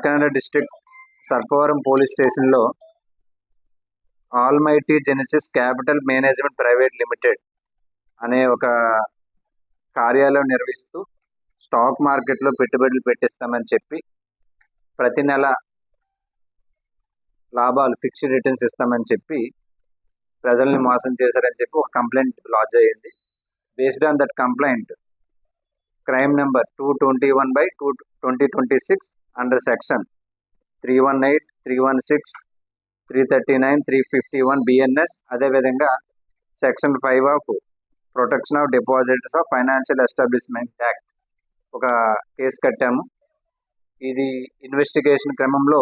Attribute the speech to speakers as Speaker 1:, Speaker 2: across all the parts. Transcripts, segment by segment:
Speaker 1: Kakinada district Sarpavaram police స్టేషన్లో almighty Genesis capital management private limited అనే ఒక కార్యాలయం నిర్వహిస్తూ స్టాక్ మార్కెట్లో పెట్టుబడులు పెట్టిస్తామని చెప్పి ప్రతి నెల లాభాలు ఫిక్స్డ్ రిటర్న్స్ ఇస్తామని చెప్పి ప్రజల్ని మోసం చేశారని చెప్పి ఒక కంప్లైంట్ లాడ్జ్ అయ్యింది. Based on that complaint crime number 221/2026 under section 318, 316, 339, 351 BNS, అదేవిధంగా section 5 of protection of depositors of financial establishment act ఒక కేసు కట్టాము. ఇది ఇన్వెస్టిగేషన్ క్రమంలో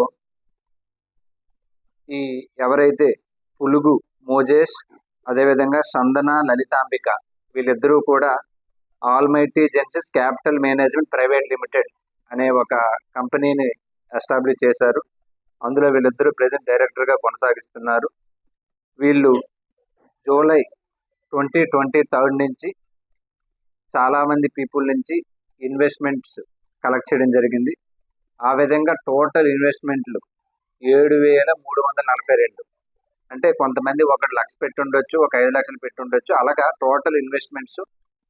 Speaker 1: ఈ ఎవరైతే పులుగు మోజేష్, అదేవిధంగా సందన లలితాంబిక వీళ్ళిద్దరూ కూడా almighty Genesis capital management private limited అనే ఒక కంపెనీని ఎస్టాబ్లిష్ చేశారు. అందులో వీళ్ళిద్దరూ ప్రెజెంట్ డైరెక్టర్గా కొనసాగిస్తున్నారు. వీళ్ళు జూలై 2023 నుంచి చాలామంది పీపుల్ నుంచి ఇన్వెస్ట్మెంట్స్ కలెక్ట్ చేయడం జరిగింది. ఆ విధంగా టోటల్ ఇన్వెస్ట్మెంట్లు 7,342. అంటే కొంతమంది 1 లక్ష పెట్టి ఉండొచ్చు, ఒక 5 లక్షలు పెట్టి ఉండొచ్చు. అలాగా టోటల్ ఇన్వెస్ట్మెంట్స్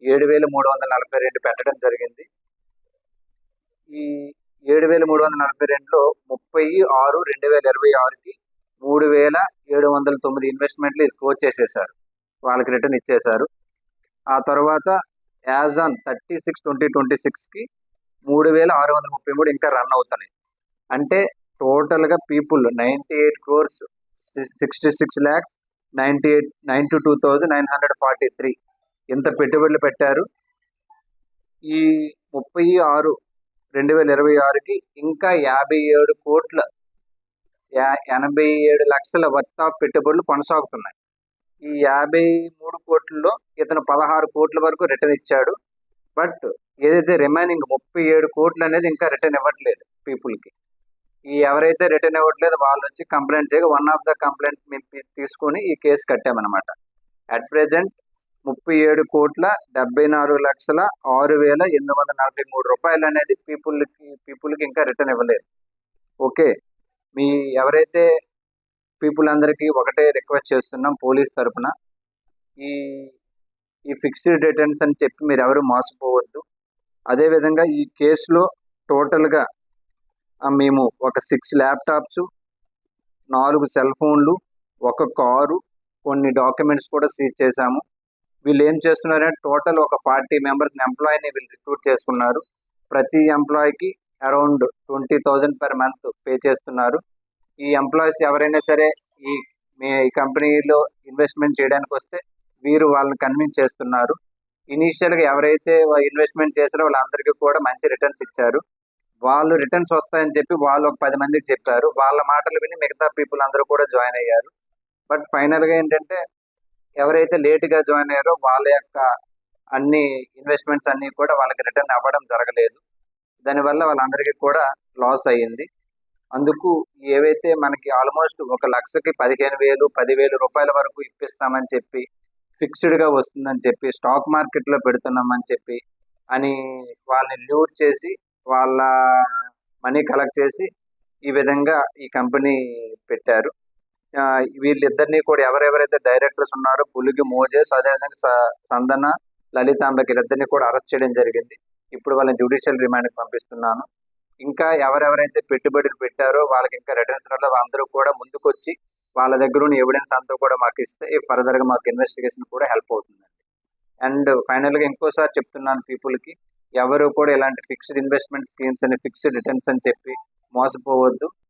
Speaker 1: 7,342 పెట్టడం జరిగింది. ఈ 7,342లో 30/6/2026కి 3,709 ఇన్వెస్ట్మెంట్లు క్లోజ్ చేసేసారు, వాళ్ళకి రిటర్న్ ఇచ్చేశారు. ఆ తర్వాత యాజ్ ఆన్ 30/6/2026కి 3,633 ఇంకా రన్ అవుతున్నాయి. అంటే టోటల్గా పీపుల్ 98,66,92,943 ఇంత పెట్టుబడులు పెట్టారు. ఈ 30/6/2026కి ఇంకా 87 లక్షల వర్త్ ఆఫ్ పెట్టుబడులు కొనసాగుతున్నాయి. ఈ 53 కోట్లలో ఇతను 16 కోట్ల వరకు రిటర్న్ ఇచ్చాడు. బట్ ఏదైతే రిమైనింగ్ 37 కోట్లు అనేది ఇంకా రిటర్న్ ఇవ్వట్లేదు పీపుల్కి. ఈ ఎవరైతే రిటర్న్ ఇవ్వట్లేదు వాళ్ళు వచ్చి కంప్లైంట్ చేయగా వన్ ఆఫ్ ద కంప్లైంట్ మేము తీసుకొని ఈ కేసు కట్టామన్నమాట. అట్ ప్రెజెంట్ 37,74,06,843 రూపాయలు అనేది పీపుల్కి ఇంకా రిటర్న్ ఇవ్వలేదు. ఓకే, మీ ఎవరైతే పీపుల్ అందరికీ ఒకటే రిక్వెస్ట్ చేస్తున్నాం పోలీస్ తరఫున, ఈ ఫిక్స్డ్ రిటర్న్స్ అని చెప్పి మీరు ఎవరు మోసపోవద్దు. అదేవిధంగా ఈ కేసులో టోటల్గా మేము ఒక 6 ల్యాప్టాప్స్, 4 సెల్ ఫోన్లు, ఒక కారు, కొన్ని డాక్యుమెంట్స్ కూడా సీజ్ చేశాము. వీళ్ళు ఏం చేస్తున్నారంటే టోటల్ ఒక 40 మెంబర్స్ని ఎంప్లాయీని వీళ్ళు రిక్రూట్ చేసుకున్నారు. ప్రతి ఎంప్లాయీకి అరౌండ్ 20,000 పర్ మంత్ పే చేస్తున్నారు. ఈ ఎంప్లాయీస్ ఎవరైనా సరే ఈ కంపెనీలో ఇన్వెస్ట్మెంట్ చేయడానికి వస్తే వీరు వాళ్ళని కన్విన్స్ చేస్తున్నారు. ఇనీషియల్గా ఎవరైతే ఇన్వెస్ట్మెంట్ చేశారో వాళ్ళందరికీ కూడా మంచి రిటర్న్స్ ఇచ్చారు. వాళ్ళు రిటర్న్స్ వస్తాయని చెప్పి వాళ్ళు ఒక 10 మందికి చెప్పారు. వాళ్ళ మాటలు విని మిగతా పీపుల్ అందరూ కూడా జాయిన్ అయ్యారు. బట్ ఫైనల్గా ఏంటంటే ఎవరైతే లేట్గా జాయిన్ అయ్యారో వాళ్ళ యొక్క అన్ని ఇన్వెస్ట్మెంట్స్ అన్నీ కూడా వాళ్ళకి రిటర్న్ అవ్వడం జరగలేదు. దానివల్ల వాళ్ళందరికీ కూడా లాస్ అయ్యింది. అందుకు ఏవైతే మనకి ఆల్మోస్ట్ 1 లక్షకి 15,000, 10,000 రూపాయల వరకు ఇప్పిస్తామని చెప్పి, ఫిక్స్డ్గా వస్తుందని చెప్పి, స్టాక్ మార్కెట్లో పెడుతున్నామని చెప్పి అని వాళ్ళని ల్యూర్ చేసి వాళ్ళ మనీ కలెక్ట్ చేసి ఈ విధంగా ఈ కంపెనీ పెట్టారు. వీళ్ళిద్దరినీ కూడా ఎవరెవరైతే డైరెక్టర్స్ ఉన్నారో పులిగి మోజేస్, అదేవిధంగా సందన లలితాంబకి ఇద్దరిని కూడా అరెస్ట్ చేయడం జరిగింది. ఇప్పుడు వాళ్ళని జ్యుడిషియల్ రిమాండ్కి పంపిస్తున్నాను. ఇంకా ఎవరెవరైతే పెట్టుబడులు పెట్టారో వాళ్ళకి ఇంకా రిటర్న్స్ రాలేదు. అందరూ కూడా ముందుకు వచ్చి వాళ్ళ దగ్గర ఉన్న ఎవిడెన్స్ అంతా కూడా మాకు ఇస్తే ఫర్దర్గా మాకు ఇన్వెస్టిగేషన్ కూడా హెల్ప్ అవుతుందండి. అండ్ ఫైనల్గా ఇంకోసారి చెప్తున్నాను పీపుల్కి, ఎవరు కూడా ఇలాంటి ఫిక్స్డ్ ఇన్వెస్ట్మెంట్ స్కీమ్స్ అని, ఫిక్స్డ్ రిటర్న్స్ అని చెప్పి మోసపోవద్దు.